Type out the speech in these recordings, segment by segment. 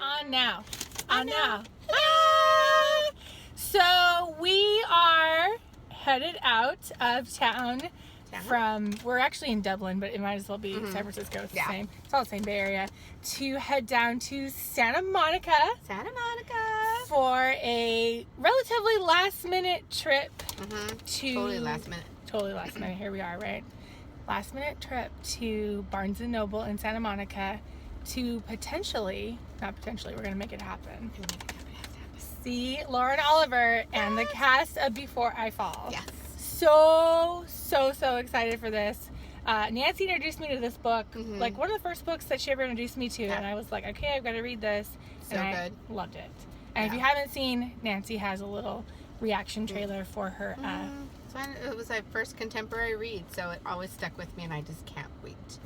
On now. Ah! So we are headed out of town we're actually in Dublin, but it might as well be San Francisco. It's the same. It's all the same Bay Area. To head down to Santa Monica. For a relatively last minute trip to... Totally last minute. Here we are, right? Last minute trip to Barnes & Noble in Santa Monica to potentially, not potentially, we're going to make it happen. See Lauren Oliver and the cast of Before I Fall. Yes. So excited for this. Nancy introduced me to this book, like one of the first books that she ever introduced me to, and I was like, okay, I've got to read this. And I loved it. And if you haven't seen, Nancy has a little reaction trailer for her. It was my first contemporary read, so it always stuck with me, and I just can't wait.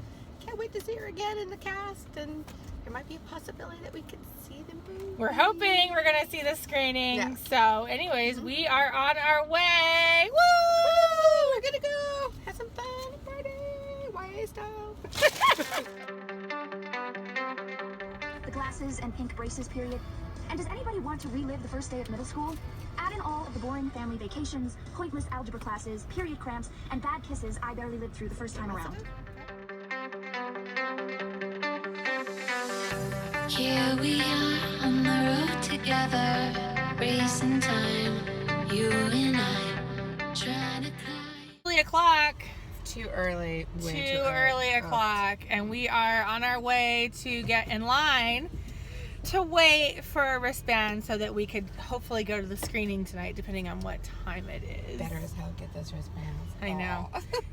Can't wait to see her again in the cast, and there might be a possibility that we could see the movie. We're hoping we're going to see the screening. Yeah. So, anyways, we are on our way. Woo! We're going to go have some fun, party, YA style. The glasses and pink braces period. And does anybody want to relive the first day of middle school? Add in all of the boring family vacations, pointless algebra classes, period cramps, and bad kisses I barely lived through the first time around. Here we are on the road together, racing time, you and I, trying to climb. 3 o'clock. Too early. Too early o'clock. And we are on our way to get in line to wait for a wristband so that we could hopefully go to the screening tonight, depending on what time it is. Better as hell get those wristbands. I know.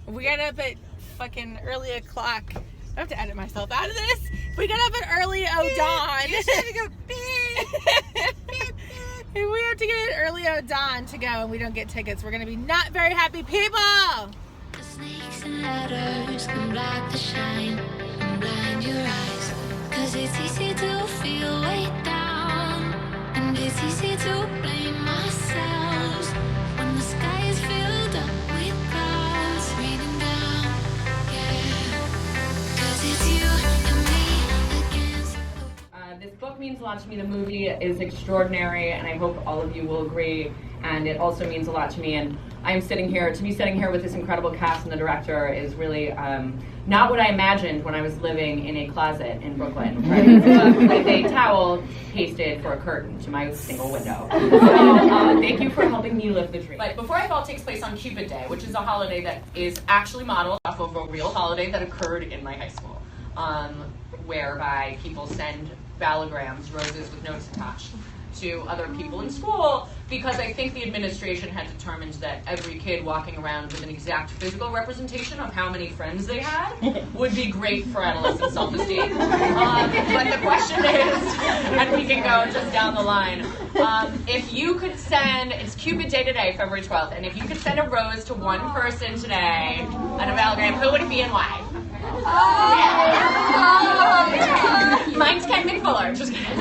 We got up at fucking early o'clock. I have to edit myself out of this. We got up at early dawn. You should go beep. And we have to get at early dawn to go, and we don't get tickets. We're gonna be not very happy people. The snakes and ladders can block the shine and blind your eyes. 'Cause it's easy to feel weighed down, and it's easy to blame ourselves when the sky is filled up with clouds raining down. Yeah, 'cause it's you and me against the This book means a lot to me. The movie is extraordinary, and I hope all of you will agree. And it also means a lot to me. And I'm sitting here with this incredible cast, and the director is really not what I imagined when I was living in a closet in Brooklyn, right? With a towel pasted for a curtain to my single window. So thank you for helping me live the dream. But Before I Fall takes place on Cupid Day, which is a holiday that is actually modeled off of a real holiday that occurred in my high school, whereby people send ballograms, roses with notes attached, to other people in school, because I think the administration had determined that every kid walking around with an exact physical representation of how many friends they had would be great for adolescent self-esteem. But the question is, and we can go just down the line, if you could send, it's Cupid Day today, February 12th, and if you could send a rose to one person today on a ballogram, who would it be and why? Mine's Ken McFuller. Just kidding.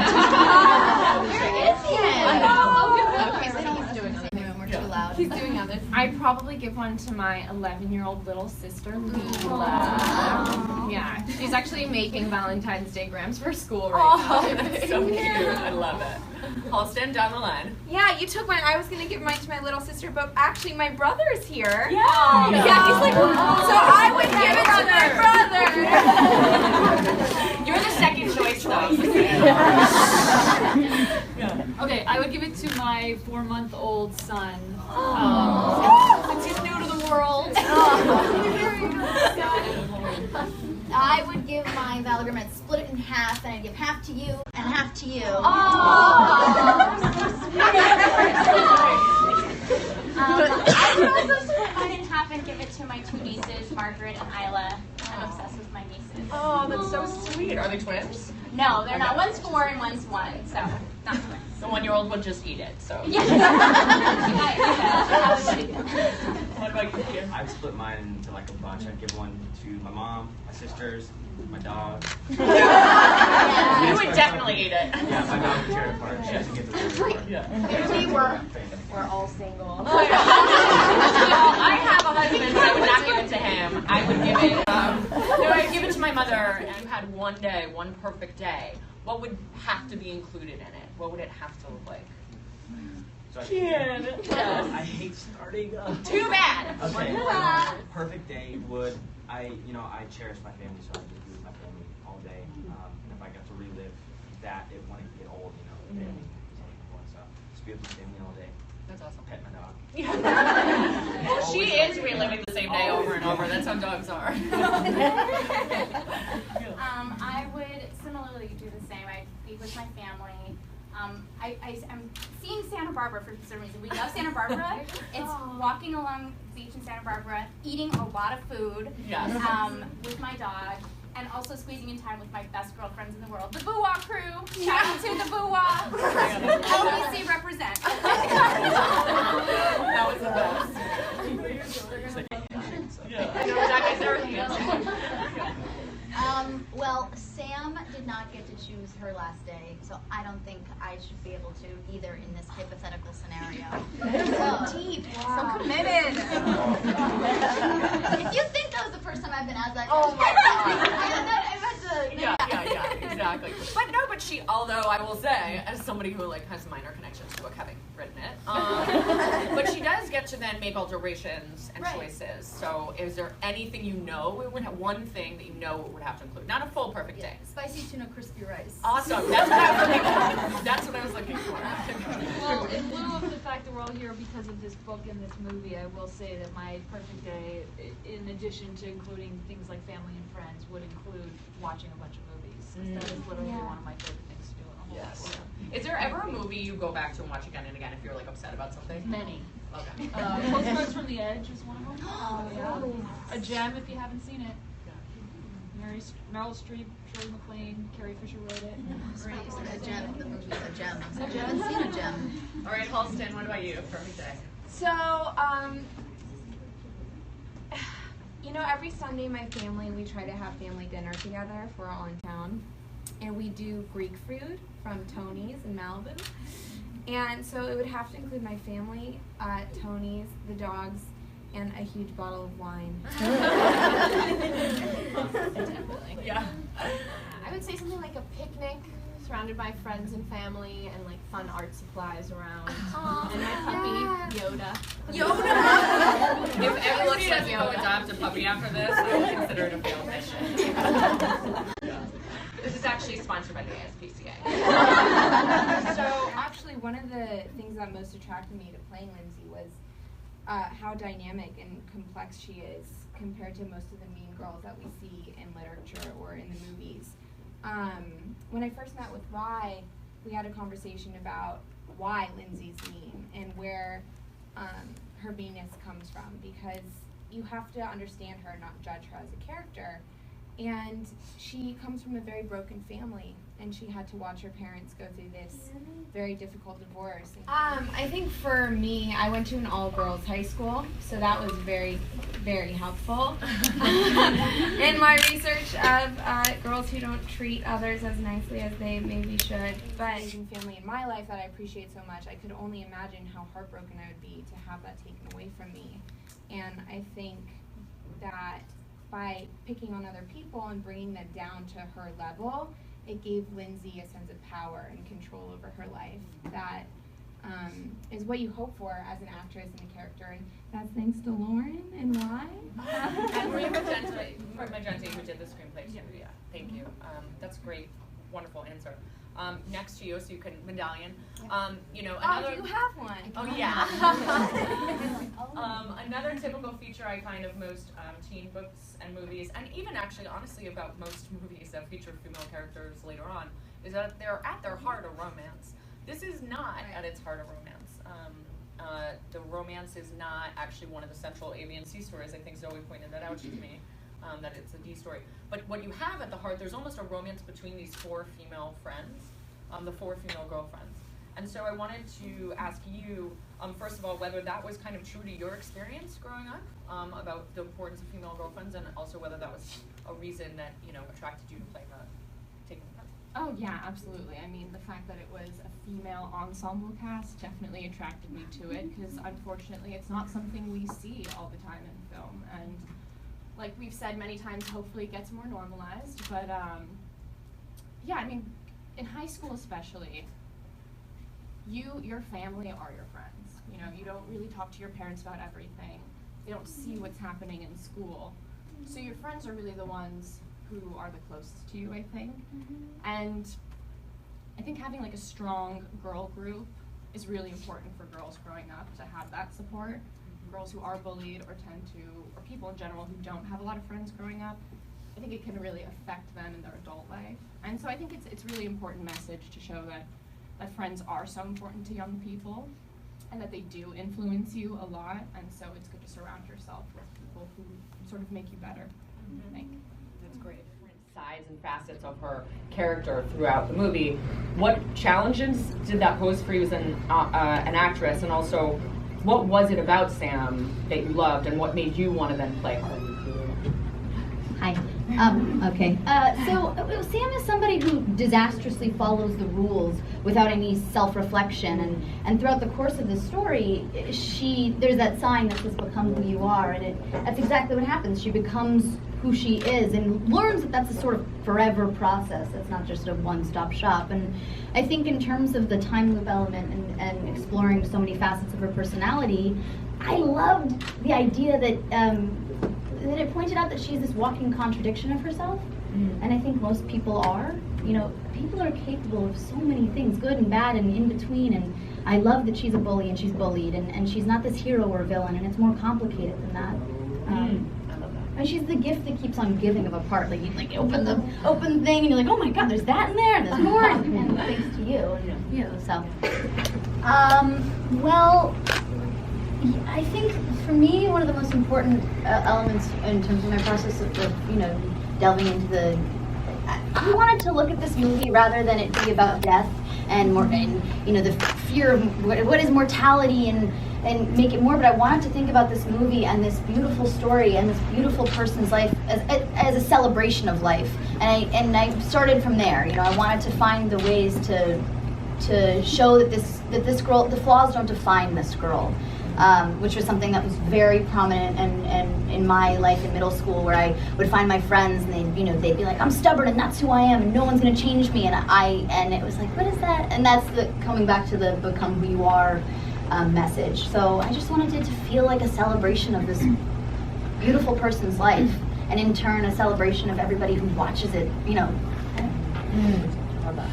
Okay, so he's doing something when we're too loud. He's doing others. I'd probably give one to my 11-year-old little sister, Leela. Yeah, she's actually making Valentine's Day grams for school right now. That's so cute. I love it. Halston, down the line. Yeah, you took mine. I was going to give mine to my little sister, but actually my brother's here. Yeah. Yeah, he's like, so I would give it to my brother. You're the second choice, though. Okay, I would give it to my 4-month-old son. Since he's new to the world. I would give my Valgram and split it in half, and I'd give half to you and half to you. I'd also split mine in half and give it to my 2 nieces, Margaret and Isla. I'm obsessed with my nieces. Oh, that's so sweet. Are they twins? No, they're not. One's 4 and one's 1, so not twins. The 1-year-old would just eat it, so. Yeah. What about you? I'd split mine into like a bunch. I'd give one to my mom, my sisters, my dog. You would definitely eat it. Yeah, my dog would tear it apart. She doesn't get the part. Yeah. We're all single. Well, I have a husband, but I would not give it to him. I would give it, no, I'd give it to my grandmother and you had one day, one perfect day, what would have to be included in it? What would it have to look like? So I hate starting. Too bad. Okay. Perfect day would I cherish my family, so I just be with my family all day. And if I got to relive that, it wouldn't get old. The family is something important. So just be with my family all day. That's awesome. Pet my dog. Well, she is reliving the same day over and over. That's how dogs are. I would similarly do the same. I'd be with my family. I'm seeing Santa Barbara for some reason. We love Santa Barbara. It's walking along the beach in Santa Barbara, eating a lot of food with my dog, and also squeezing in time with my best girlfriends in the world, the Boo-Wah crew. Shout out to the Boo-Wah. LBC represent. That was the best. I know exactly Sarah's well, Sam did not get to choose her last day, so I don't think I should be able to either in this hypothetical scenario. So deep, so committed. If you think that was the first time I've been asked that, oh my god, yeah, exactly. But she, although I will say, as somebody who has minor connections to the book, having written it, but she does get to then make alterations and choices. So, is there anything it would have one thing that it would have to include? Not a full perfect day. Spicy tuna crispy rice. Awesome. That's what I was looking for. That's what I was looking for. Well, in lieu of the fact that we're all here because of this book and this movie, I will say that my perfect day, in addition to including things like family and friends, would include watching a bunch of movies. That is literally one of my favorite things to do in a whole life. Is there ever a movie you go back to and watch again and again if you're upset about something? Many. Okay. Postcards from the Edge is one of them. A gem if you haven't seen it. Meryl Streep, Shirley MacLaine, Carrie Fisher wrote it. A gem. The movie's a gem. I haven't seen a gem. All right, Halston, what about you? Perfect day. So, every Sunday my family, we try to have family dinner together if we're all in town. And we do Greek food from Tony's in Malibu. And so it would have to include my family, Tony's, the dogs, and a huge bottle of wine. Definitely. Yeah. I would say something like a picnic surrounded by friends and family and fun art supplies around. And my puppy, Yoda. If everybody doesn't go adopt a puppy after this, I would consider it a failed mission. This is actually sponsored by the ASPCA. So actually one of the things that most attracted me to playing Lindsay was how dynamic and complex she is compared to most of the mean girls that we see in literature or in the movies. When I first met with Rye, we had a conversation about why Lindsay's mean and where her meanness comes from, because you have to understand her, not judge her as a character. And she comes from a very broken family, and she had to watch her parents go through this very difficult divorce. I think for me, I went to an all-girls high school, so that was very, very helpful in my research of girls who don't treat others as nicely as they maybe should. But family in my life that I appreciate so much, I could only imagine how heartbroken I would be to have that taken away from me. And I think that by picking on other people and bringing them down to her level, it gave Lindsay a sense of power and control over her life that is what you hope for as an actress and a character. And that's thanks to Lauren and Rye. And Maria Magenti, who did the screenplay too. Yeah, thank you. That's great. Wonderful answer. Next to you, so you can medallion. Another. Oh, you have one. Oh yeah. Another typical feature I find of most teen books and movies, and even actually, honestly, about most movies that feature female characters later on, is that they're at their heart a romance. This is not at its heart a romance. The romance is not actually one of the central A, B, and C stories. I think Zoe pointed that out to me. That it's a D story. But what you have at the heart, there's almost a romance between these four female friends, the four female girlfriends. And so I wanted to ask you, first of all, whether that was kind of true to your experience growing up, about the importance of female girlfriends, and also whether that was a reason that, attracted you to play taking the part. Oh yeah, absolutely. I mean, the fact that it was a female ensemble cast definitely attracted me to it, because unfortunately it's not something we see all the time in film. And like we've said many times, hopefully it gets more normalized. But yeah, I mean, in high school especially, your family are your friends. You know, you don't really talk to your parents about everything. They don't see what's happening in school. So your friends are really the ones who are the closest to you, I think. And I think having like a strong girl group is really important for girls growing up, to have that support. Girls who are bullied or or people in general who don't have a lot of friends growing up, I think it can really affect them in their adult life. And so I think it's really important message to show that friends are so important to young people and that they do influence you a lot. And so it's good to surround yourself with people who sort of make you better, I think. That's great. Different sides and facets of her character throughout the movie. What challenges did that pose for you as an actress, and also what was it about Sam that you loved, and what made you want to then play her? Hi. Okay. So Sam is somebody who disastrously follows the rules without any self-reflection, and throughout the course of the story, there's that sign that says "Become who you are," and that's exactly what happens. She becomes who she is, and learns that that's a sort of forever process. It's not just a one-stop shop. And I think in terms of the time loop element and exploring so many facets of her personality, I loved the idea that it pointed out that she's this walking contradiction of herself. And I think most people are. You know, people are capable of so many things, good and bad and in between. And I love that she's a bully and she's bullied, and she's not this hero or villain, and it's more complicated than that. And she's the gift that keeps on giving of a part. Like you open the thing and you're like, oh my God, there's that in there, and there's more, and thanks to you. So, well, I think for me, one of the most important elements in terms of my process of delving into the, I wanted to look at this movie rather than it be about death and the fear of what is mortality and make it more, but I wanted to think about this movie and this beautiful story and this beautiful person's life as a celebration of life. And I started from there. I wanted to find the ways to show that this girl, the flaws don't define this girl. Which was something that was very prominent and in my life in middle school, where I would find my friends and they'd be like, I'm stubborn and that's who I am and no one's gonna change me, and it was like, what is that? And that's coming back to the become who you are message. So I just wanted it to feel like a celebration of this beautiful person's life, and in turn a celebration of everybody who watches it. Love that.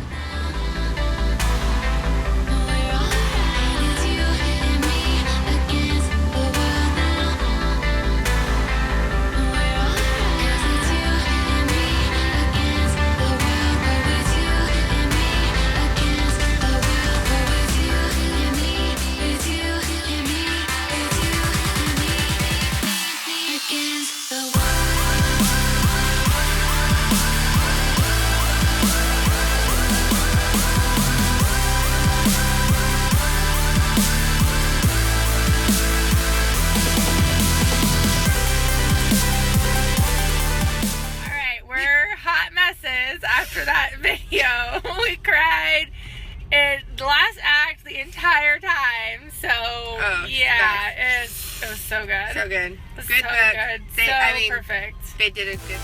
After that video, we cried in the last act the entire time. So it was so good. So good. Good. Good. So good. Perfect. They did a good.